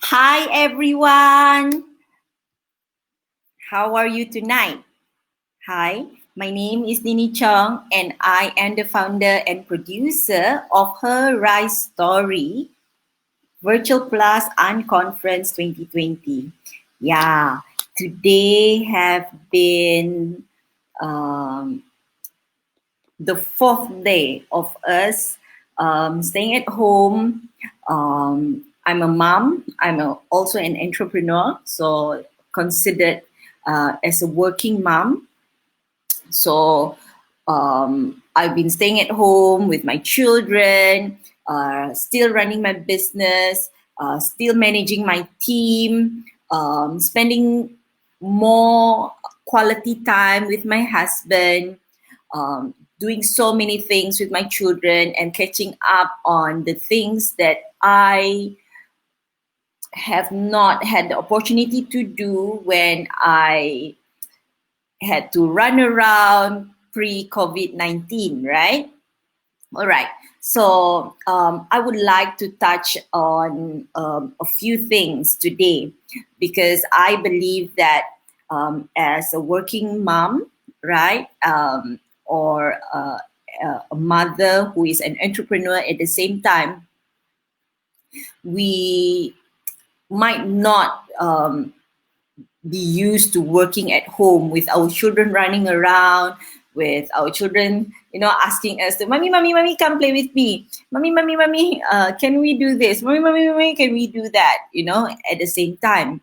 Hi everyone. How are you tonight? Hi, my name is Nini Chong and I am the founder and producer of Her Rise Story Virtual Plus Unconference 2020. Yeah, today have been um, the fourth day of us staying at home. I'm a mom. Also an entrepreneur, so considered as a working mom. So I've been staying at home with my children, still running my business, still managing my team, spending more quality time with my husband, doing so many things with my children and catching up on the things that I have not had the opportunity to do when I had to run around pre-COVID-19, right? All right. So I would like to touch on a few things today because I believe that as a working mom, right, or a mother who is an entrepreneur at the same time, we might not be used to working at home with our children running around, with our children, asking us to, mommy, mommy, mommy, come play with me. Mommy, mommy, mommy, can we do this? Mommy, mommy, mommy, can we do that? At the same time.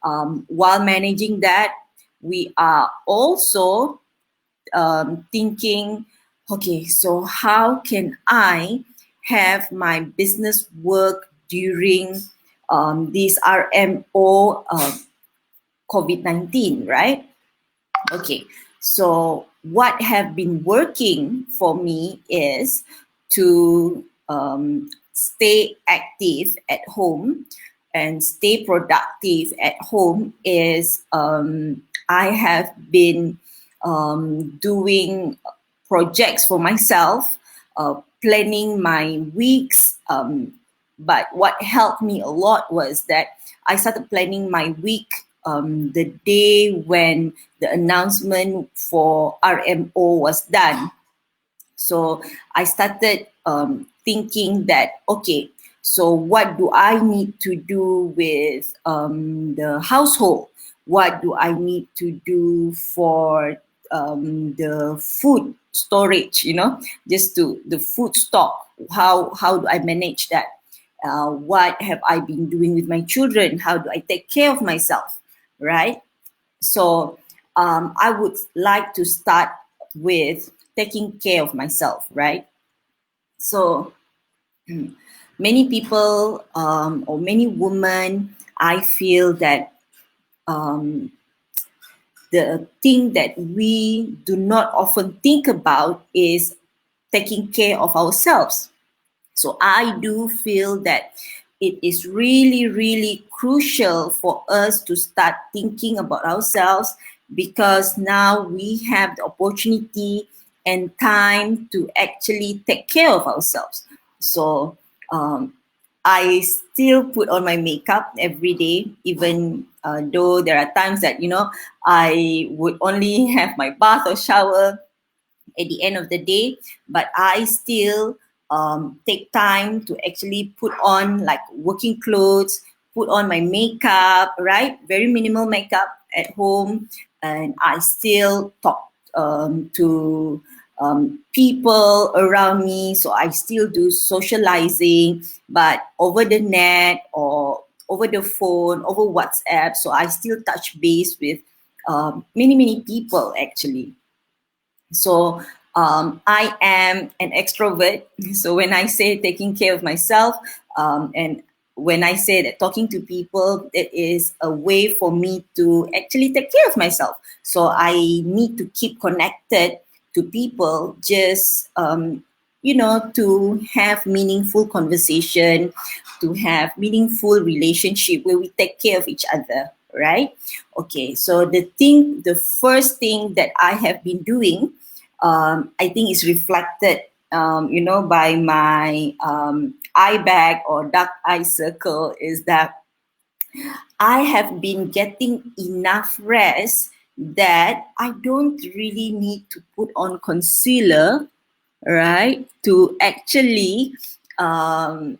While managing that, we are also thinking, okay, so how can I have my business work during this RMO COVID-19, right? Okay, so what have been working for me is to stay active at home and stay productive at home is I have been doing projects for myself, planning my weeks. But what helped me a lot was that I started planning my week the day when the announcement for RMO was done. So I started thinking that, okay, so what do I need to do with the household? What do I need to do for the food storage, just to the food stock? How do I manage that? What have I been doing with my children? How do I take care of myself? Right? So I would like to start with taking care of myself, right? So many people or many women, I feel that um, the thing that we do not often think about is taking care of ourselves. So I do feel that it is really, really crucial for us to start thinking about ourselves because now we have the opportunity and time to actually take care of ourselves. So um, I still put on my makeup every day, even though there are times that, I would only have my bath or shower at the end of the day, but I still take time to actually put on like working clothes, put on my makeup, right? Very minimal makeup at home, and I still talk to people around me. So I still do socializing, but over the net or over the phone, over WhatsApp. So I still touch base with many, many people actually. So I am an extrovert. So when I say taking care of myself, and when I say that talking to people, it is a way for me to actually take care of myself. So I need to keep connected to people, just to have meaningful conversation, to have meaningful relationship where we take care of each other, right? Okay, so the first thing that I have been doing, I think is reflected, by my eye bag or dark eye circle, is that I have been getting enough rest that I don't really need to put on concealer, right, to actually um,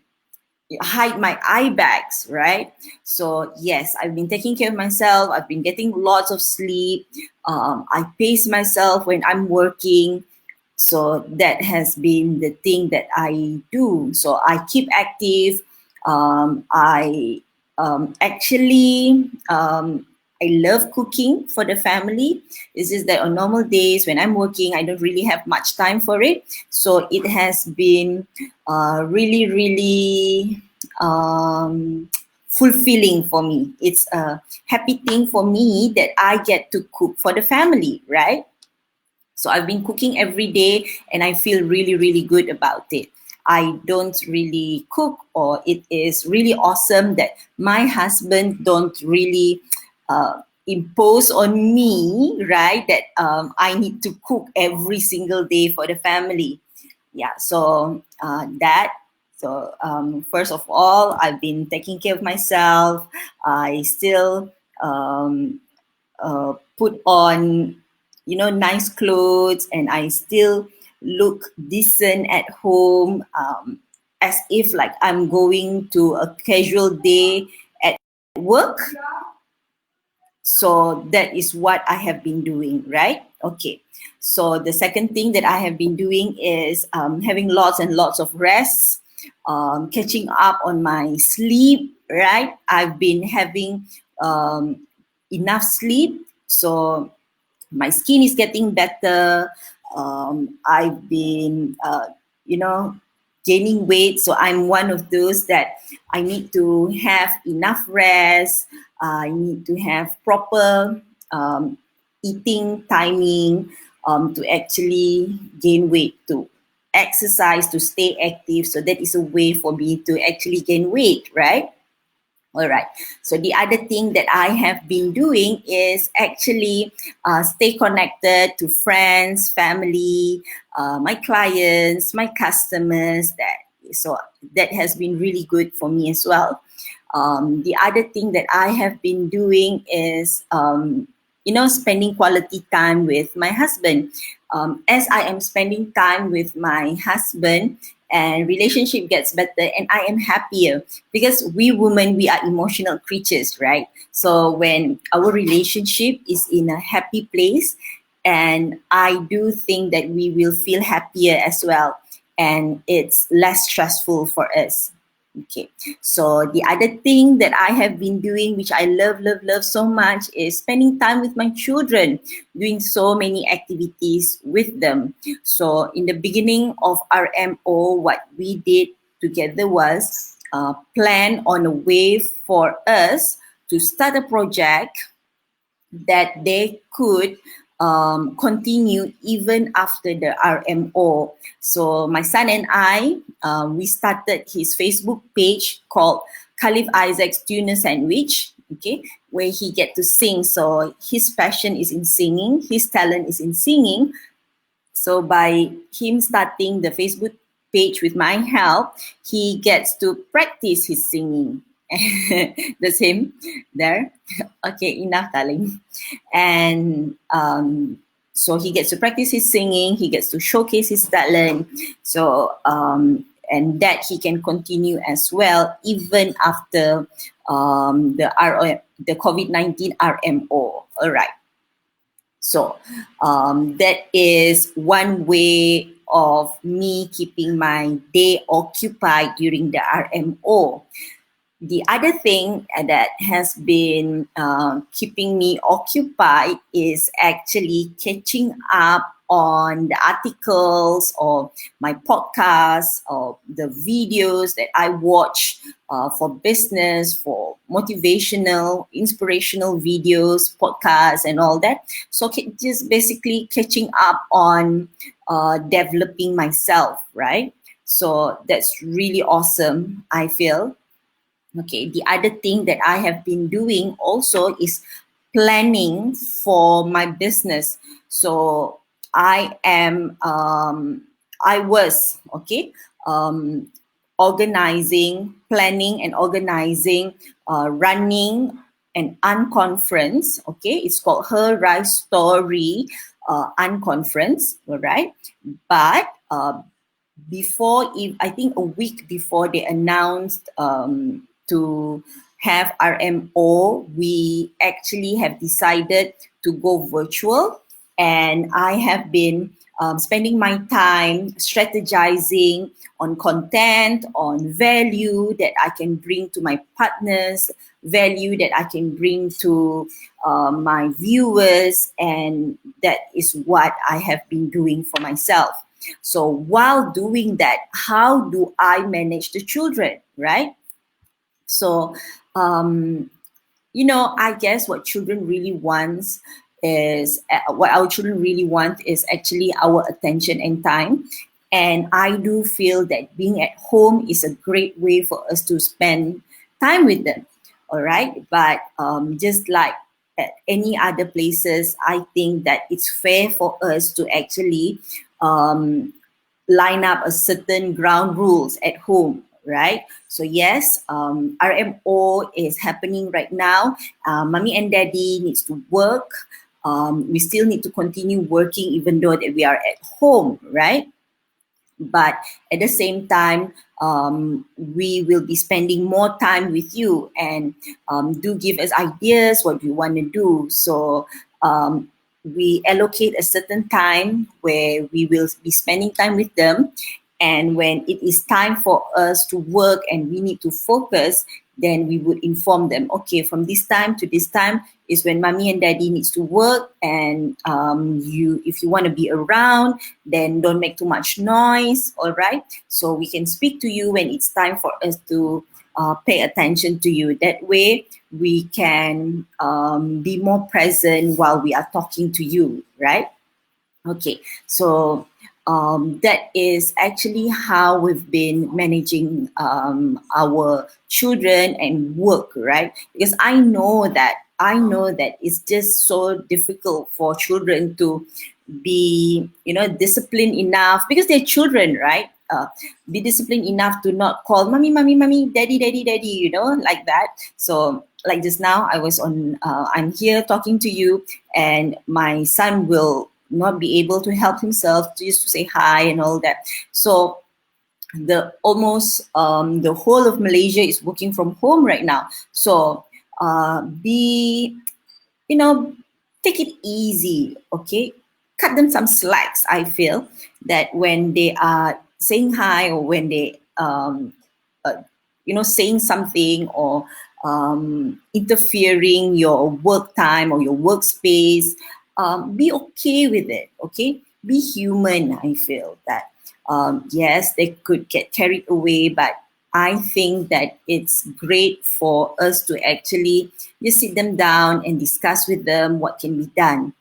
hide my eye bags, right? So yes, I've been taking care of myself. I've been getting lots of sleep. I pace myself when I'm working. So that has been the thing that I do. So I keep active. I actually I love cooking for the family. It's just that on normal days when I'm working, I don't really have much time for it. So it has been really, really fulfilling for me. It's a happy thing for me that I get to cook for the family, right? So I've been cooking every day and I feel really, really good about it. I don't really cook, or it is really awesome that my husband don't really impose on me, right, that I need to cook every single day for the family. Yeah, so first of all, I've been taking care of myself. I still put on, nice clothes, and I still look decent at home, as if like I'm going to a casual day at work. So that is what I have been doing, right? Okay. So the second thing that I have been doing is having lots and lots of rest, catching up on my sleep, right? I've been having enough sleep. So my skin is getting better. I've been, gaining weight. So I'm one of those that I need to have enough rest. I need to have proper eating timing to actually gain weight, to exercise, to stay active. So that is a way for me to actually gain weight, right? All right. So the other thing that I have been doing is actually stay connected to friends, family, my clients, my customers. That has been really good for me as well. The other thing that I have been doing is spending quality time with my husband. As I am spending time with my husband, and relationship gets better, and I am happier, because we women, we are emotional creatures, right? So when our relationship is in a happy place, and I do think that we will feel happier as well, and it's less stressful for us. Okay. So the other thing that I have been doing, which I love, love, love so much, is spending time with my children, doing so many activities with them. So in the beginning of RMO, what we did together was plan on a way for us to start a project that they could continue even after the RMO. So my son and I, we started his Facebook page called Khalif Isaac's Tuna Sandwich, okay, where he get to sing. So his passion is in singing, his talent is in singing. So by him starting the Facebook page with my help, he gets to practice his singing. The same there. Okay, enough, darling. And so he gets to practice his singing. He gets to showcase his talent. So and that he can continue as well even after the COVID-19 RMO. All right. So that is one way of me keeping my day occupied during the RMO. The other thing that has been keeping me occupied is actually catching up on the articles or my podcasts or the videos that I watch for business, for motivational, inspirational videos, podcasts, and all that. So just basically catching up on developing myself, right? So that's really awesome, I feel. Okay, the other thing that I have been doing also is planning for my business. So I am, I was, okay, um, planning and organizing, running an unconference. Okay, it's called Her Rise Story Unconference. All right, but I think a week before they announced to have RMO, we actually have decided to go virtual, and I have been spending my time strategizing on content, on value that I can bring to my partners, value that I can bring to my viewers, and that is what I have been doing for myself. So while doing that, how do I manage the children, right? So, I guess what our children really want is actually our attention and time. And I do feel that being at home is a great way for us to spend time with them. All right. But just like at any other places, I think that it's fair for us to actually line up a certain ground rules at home, right? So yes, RMO is happening right now. Mommy and daddy needs to work. We still need to continue working even though that we are at home, right? But at the same time, we will be spending more time with you, and do give us ideas what you want to do. So we allocate a certain time where we will be spending time with them, and when it is time for us to work and we need to focus, then we would inform them, okay, from this time to this time is when mommy and daddy needs to work, and if you want to be around, then don't make too much noise. All right, so we can speak to you when it's time for us to pay attention to you. That way we can be more present while we are talking to you, right? Okay, so that is actually how we've been managing our children and work, right? Because I know that it's just so difficult for children to be, disciplined enough, because they're children, right? Be disciplined enough to not call mommy, mommy, mommy, daddy, daddy, daddy, like that. So, like just now, I'm here talking to you, and my son will not be able to help himself just to say hi and all that. So the whole of Malaysia is working from home right now. So be take it easy, okay? Cut them some slacks. I feel that when they are saying hi, or when they saying something, or interfering your work time or your workspace, be okay with it, okay? Be human. I feel that yes, they could get carried away, but I think that it's great for us to actually just sit them down and discuss with them what can be done.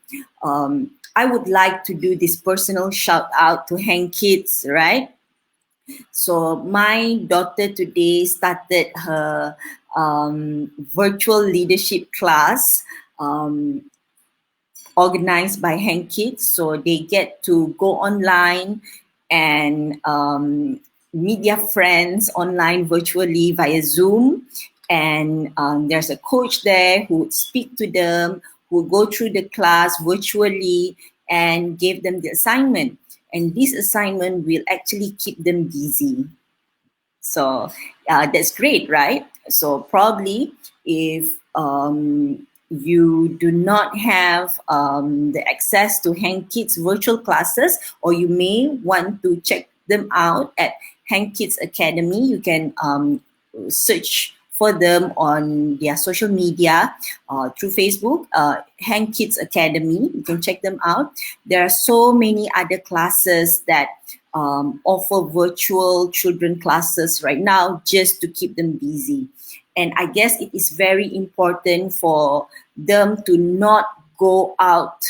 I would like to do this personal shout out to Hang Kids, right? So my daughter today started her virtual leadership class, organized by Hang Kids. So they get to go online and meet their friends online virtually via Zoom. And there's a coach there who would speak to them, who would go through the class virtually and give them the assignment. And this assignment will actually keep them busy. So that's great, right? So probably if you do not have the access to Hang Kids virtual classes, or you may want to check them out at Hang Kids Academy, you can search for them on their social media, through Facebook, Hang Kids Academy. You can check them out. There are so many other classes that offer virtual children classes right now just to keep them busy. And I guess it is very important for them to not go out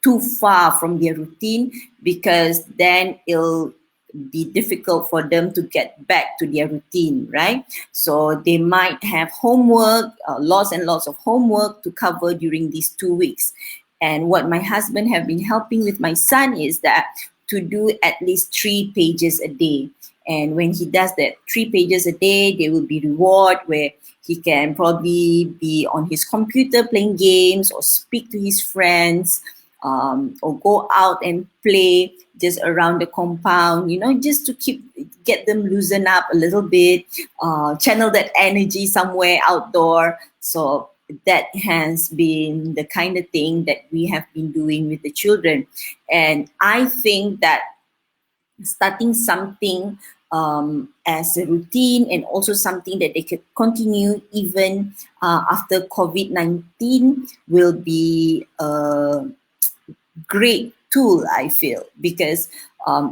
too far from their routine, because then it'll be difficult for them to get back to their routine, right? So they might have homework, lots and lots of homework to cover during these 2 weeks. And what my husband have been helping with my son is that to do at least 3 pages a day. And when he does that 3 pages a day, there will be reward where he can probably be on his computer playing games or speak to his friends, or go out and play just around the compound, just to get them loosen up a little bit, channel that energy somewhere outdoor. So that has been the kind of thing that we have been doing with the children. And I think that starting something as a routine, and also something that they could continue even after COVID-19, will be a great tool, I feel, because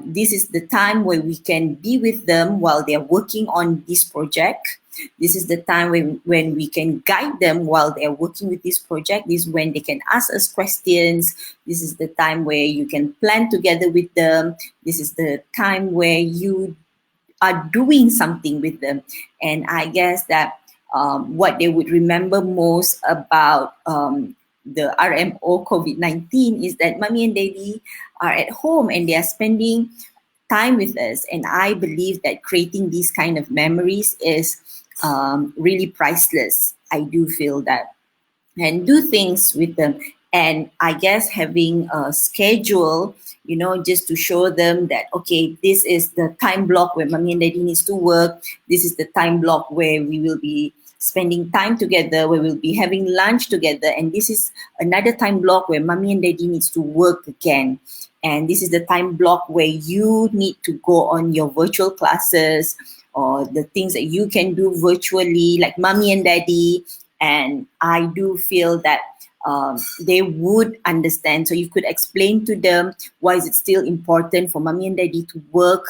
this is the time where we can be with them while they're working on this project. This is the time when we can guide them while they're working with this project. This is when they can ask us questions. This is the time where you can plan together with them. This is the time where you are doing something with them. And I guess that what they would remember most about the RMO COVID-19 is that mommy and daddy are at home and they are spending time with us. And I believe that creating these kind of memories is really priceless. I do feel that. And do things with them. And I guess having a schedule, just to show them that, okay, this is the time block where mommy and daddy needs to work. This is the time block where we will be spending time together, where we'll be having lunch together. And this is another time block where mommy and daddy needs to work again. And this is the time block where you need to go on your virtual classes, or the things that you can do virtually, like mommy and daddy. And I do feel that they would understand. So you could explain to them why is it still important for mommy and daddy to work,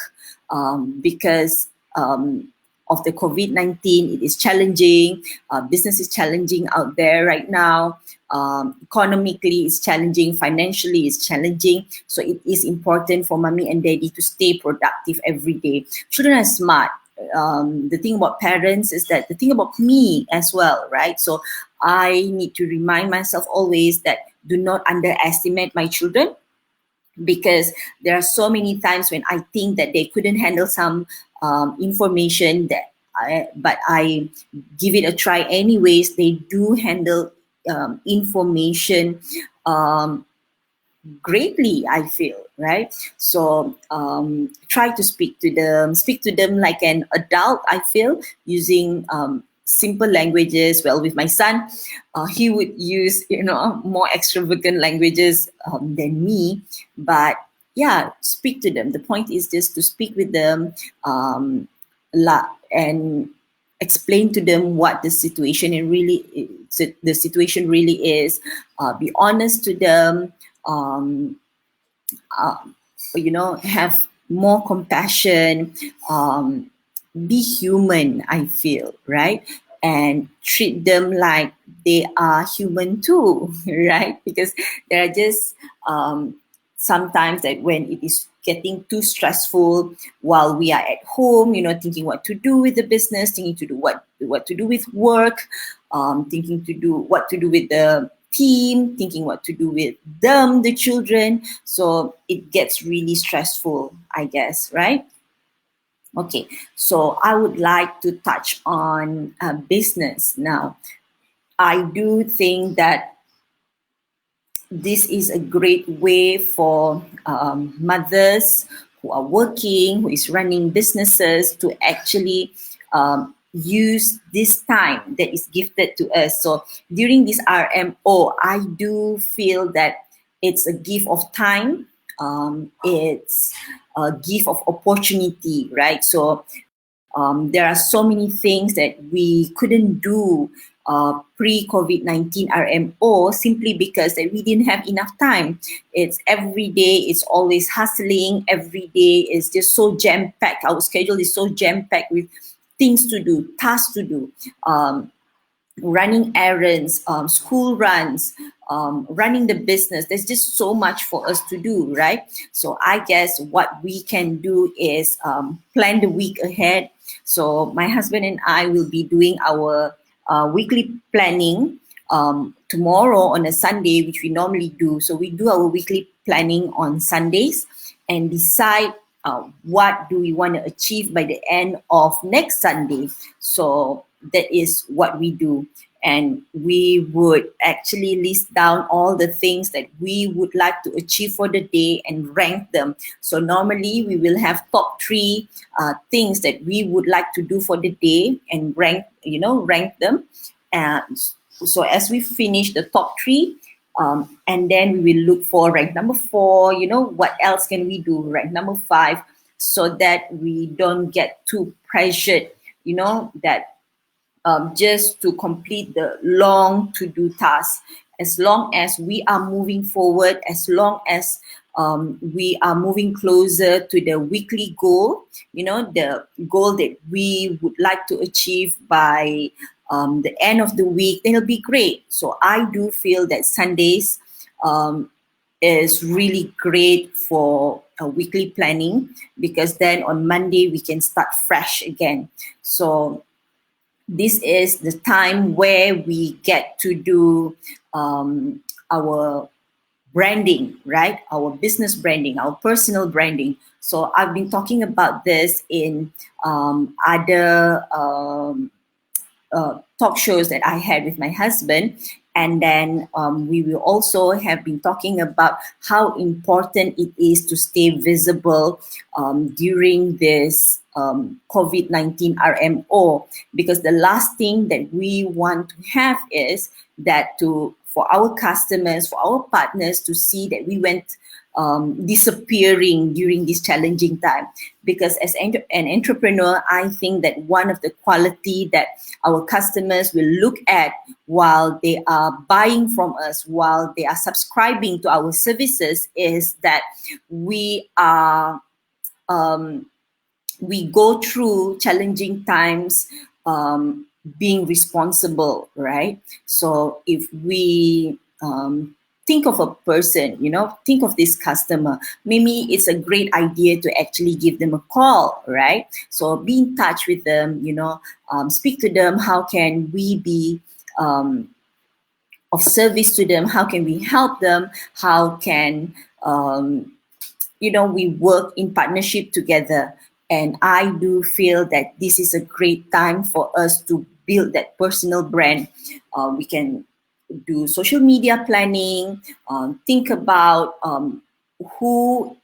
because of the COVID-19, it is challenging. Business is challenging out there right now. Economically, it's challenging. Financially, it's challenging. So it is important for mommy and daddy to stay productive every day. Children are smart. The thing about parents is that the thing about me as well, right? So I need to remind myself always that do not underestimate my children, because there are so many times when I think that they couldn't handle some information but I give it a try anyways. They do handle information greatly, I feel, right? So try to speak to them like an adult, I feel, using simple languages. Well, with my son, he would use more extravagant languages than me, but yeah, speak to them. The point is just to speak with them, and explain to them what the situation really is. Be honest to them. Have more compassion, be human, I feel, right? And treat them like they are human too, right? Because there are just sometimes that when it is getting too stressful while we are at home, thinking what to do with the business, thinking to do what to do with work, thinking to do what to do with the team, thinking what to do with them, the children. So it gets really stressful, I guess, right? Okay, so I would like to touch on business now. I do think that this is a great way for mothers who are working, who is running businesses, to actually use this time that is gifted to us. So during this RMO, I do feel that it's a gift of time. It's a gift of opportunity, right? So there are so many things that we couldn't do pre-COVID-19 RMO, simply because that we didn't have enough time. It's every day, it's always hustling. Every day is just so jam-packed. Our schedule is so jam-packed with things to do, tasks to do, running errands, school runs, running the business. There's just so much for us to do, right? So I guess what we can do is plan the week ahead. So my husband and I will be doing our weekly planning tomorrow on a Sunday, which we normally do. So we do our weekly planning on Sundays and decide what do we want to achieve by the end of next Sunday. So that is what we do. And we would actually list down all the things that we would like to achieve for the day and rank them. So normally we will have top three things that we would like to do for the day and rank them. And so as we finish the top three, and then we will look for rank number 4, what else can we do, rank number 5, so that we don't get too pressured, that just to complete the long to-do task. As long as we are moving forward, as long as we are moving closer to the weekly goal, the goal that we would like to achieve by the end of the week, then it'll be great. So I do feel that Sundays is really great for weekly planning, because then on Monday we can start fresh again. So this is the time where we get to do our branding, right? Our business branding, our personal branding. So I've been talking about this in other talk shows that I had with my husband. And then we will also have been talking about how important it is to stay visible during this COVID-19 RMO, because the last thing that we want to have is that for our customers, for our partners to see that we went disappearing during this challenging time. Because as an entrepreneur, I think that one of the quality that our customers will look at while they are buying from us, while they are subscribing to our services, is that we are we go through challenging times being responsible, right? So if we think of a person, think of this customer, maybe it's a great idea to actually give them a call, right? So be in touch with them, speak to them. How can we be of service to them? How can we help them? How can we work in partnership together? And I do feel that this is a great time for us to build that personal brand. We can do social media planning, think about who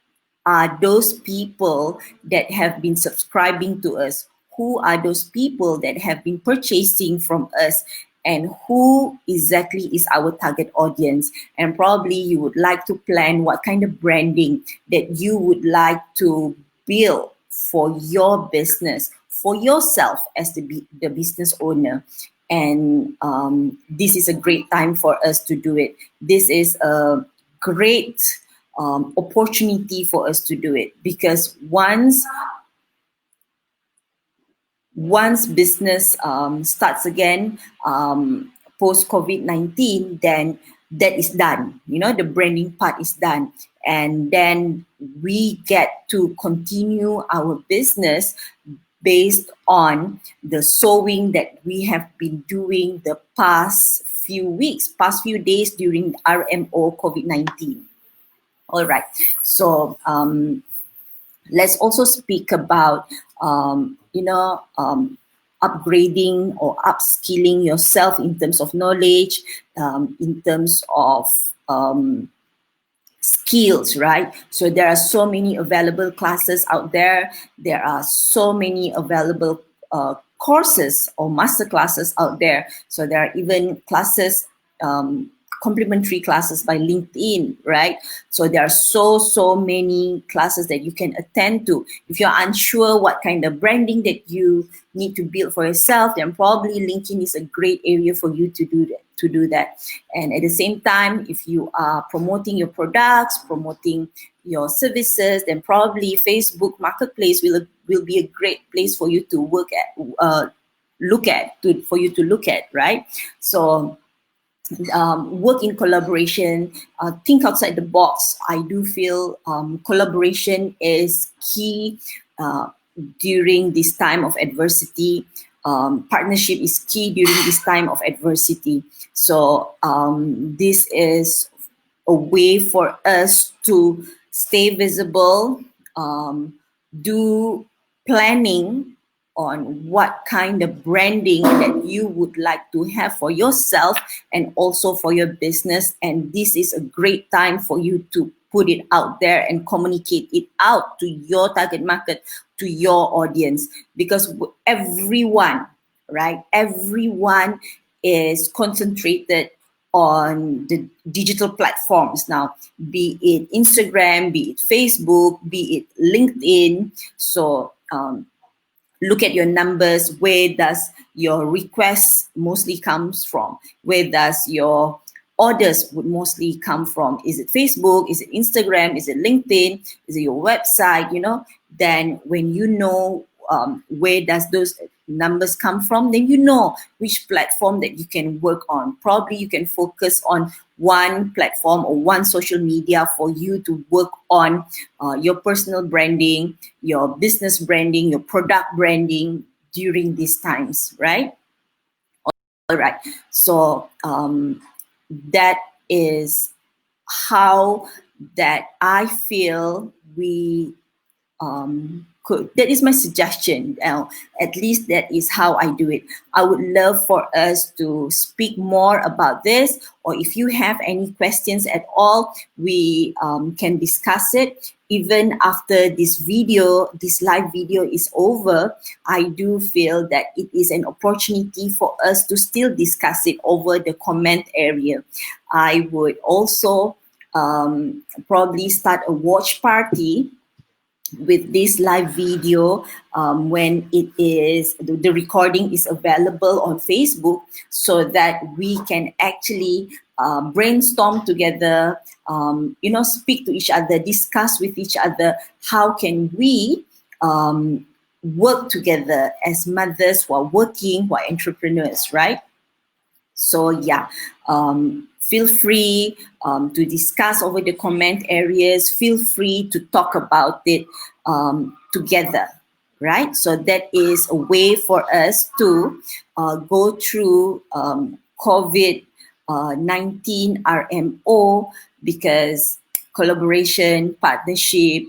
are those people that have been subscribing to us, who are those people that have been purchasing from us, and who exactly is our target audience. And probably you would like to plan what kind of branding that you would like to build for your business, for yourself as the business owner. And this is a great time for us to do it. This is a great opportunity for us to do it, because once business starts again post COVID-19, then that is done. The branding part is done. And then we get to continue our business based on the sowing that we have been doing the past few days during RMO COVID-19. All right. So let's also speak about upgrading or upskilling yourself in terms of knowledge, in terms of skills, right? So there are so many available classes out there. There are so many available courses or master classes out there. So there are even classes, complimentary classes by LinkedIn, right? So there are so many classes that you can attend to. If you're unsure what kind of branding that you need to build for yourself, then probably LinkedIn is a great area for you to do that. And at the same time, if you are promoting your products, promoting your services, then probably Facebook Marketplace will be a great place for you to look at, right? So work in collaboration, think outside the box. I do feel collaboration is key during this time of adversity. Partnership is key during this time of adversity. So this is a way for us to stay visible, do planning on what kind of branding that you would like to have for yourself and also for your business. And this is a great time for you to put it out there and communicate it out to your target market, to your audience, because everyone, right? Everyone is concentrated on the digital platforms now, be it Instagram, be it Facebook, be it LinkedIn. So look at your numbers. Where does your requests mostly comes from? Where does your orders would mostly come from? Is it Facebook? Is it Instagram? Is it LinkedIn? Is it your website? Then when you know where does those numbers come from, then you know which platform that you can work on. Probably you can focus on one platform or one social media for you to work on your personal branding, your business branding, your product branding during these times, right? All right. So that is how that I feel we could. That is my suggestion. At least that is how I do it. I would love for us to speak more about this, or if you have any questions at all, we can discuss it. Even after this video, this live video is over, I do feel that it is an opportunity for us to still discuss it over the comment area. I would also probably start a watch party with this live video when it is the recording is available on Facebook, so that we can actually brainstorm together, speak to each other, discuss with each other how can we work together as mothers who are working, who are entrepreneurs, right? So yeah, feel free to discuss over the comment areas. Feel free to talk about it together, right? So that is a way for us to go through COVID-19 RMO, because collaboration, partnership,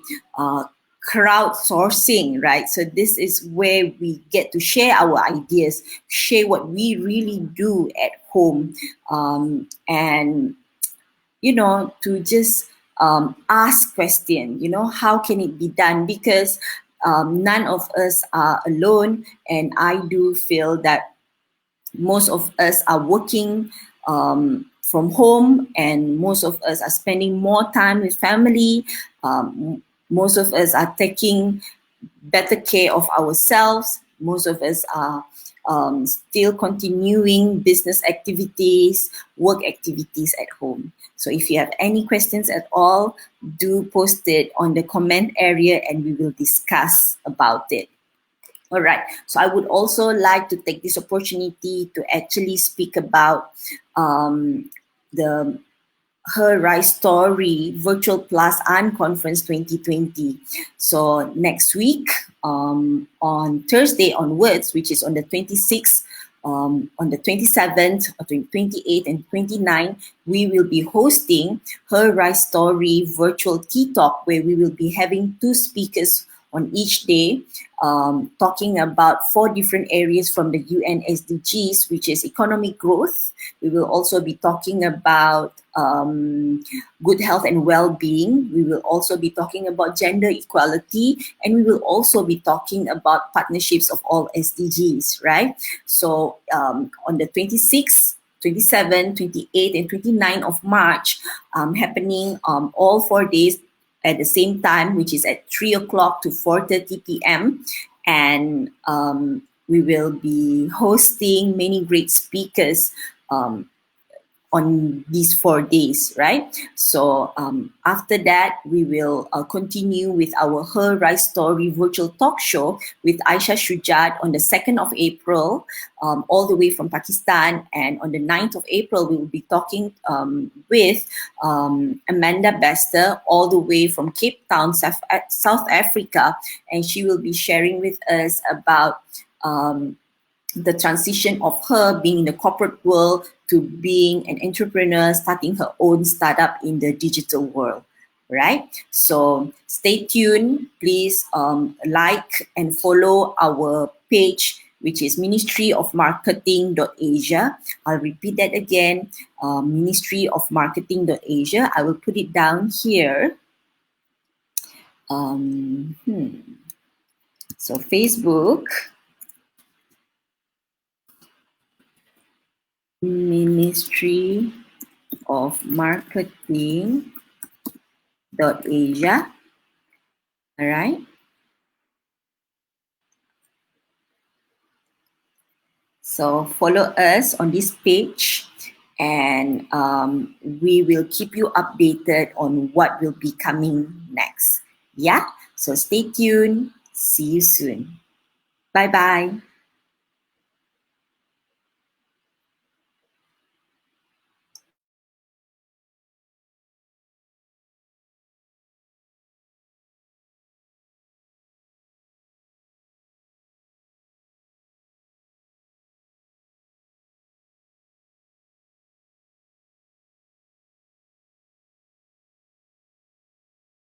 crowdsourcing, right? So this is where we get to share our ideas, share what we really do at home, and to just ask question. How can it be done? Because none of us are alone, and I do feel that most of us are working from home, and most of us are spending more time with family. Most of us are taking better care of ourselves. Most of us are still continuing business activities, work activities at home. So if you have any questions at all, do post it on the comment area and we will discuss about it. All right. So I would also like to take this opportunity to actually speak about the Her Rise Story Virtual Plus and Conference 2020. So next week, on Thursday onwards, which is on the 26th, on the 27th, 28th, and 29th, we will be hosting Her Rise Story Virtual Tea Talk, where we will be having two speakers on each day, talking about 4 different areas from the UN SDGs, which is economic growth. We will also be talking about good health and well-being. We will also be talking about gender equality, and we will also be talking about partnerships of all SDGs, right? So on the 26th, 27, 28, and 29 of March, happening all 4 days at the same time, which is at 3 o'clock to 4:30 p.m. And we will be hosting many great speakers on these 4 days, right? So after that, we will continue with our Her Rise Story virtual talk show with Aisha Shujat on the 2nd of April, all the way from Pakistan. And on the 9th of April, we will be talking with Amanda Bester, all the way from Cape Town, South Africa. And she will be sharing with us about the transition of her being in the corporate world to being an entrepreneur, starting her own startup in the digital world. right? So stay tuned. Please like and follow our page, which is Ministry of Marketing.Asia. I'll repeat that again, Ministry of Marketing.Asia. I will put it down here. Um, hmm. So Facebook, Ministry of Marketing.Asia. All right. So follow us on this page, and we will keep you updated on what will be coming next. Yeah. So stay tuned. See you soon. Bye bye.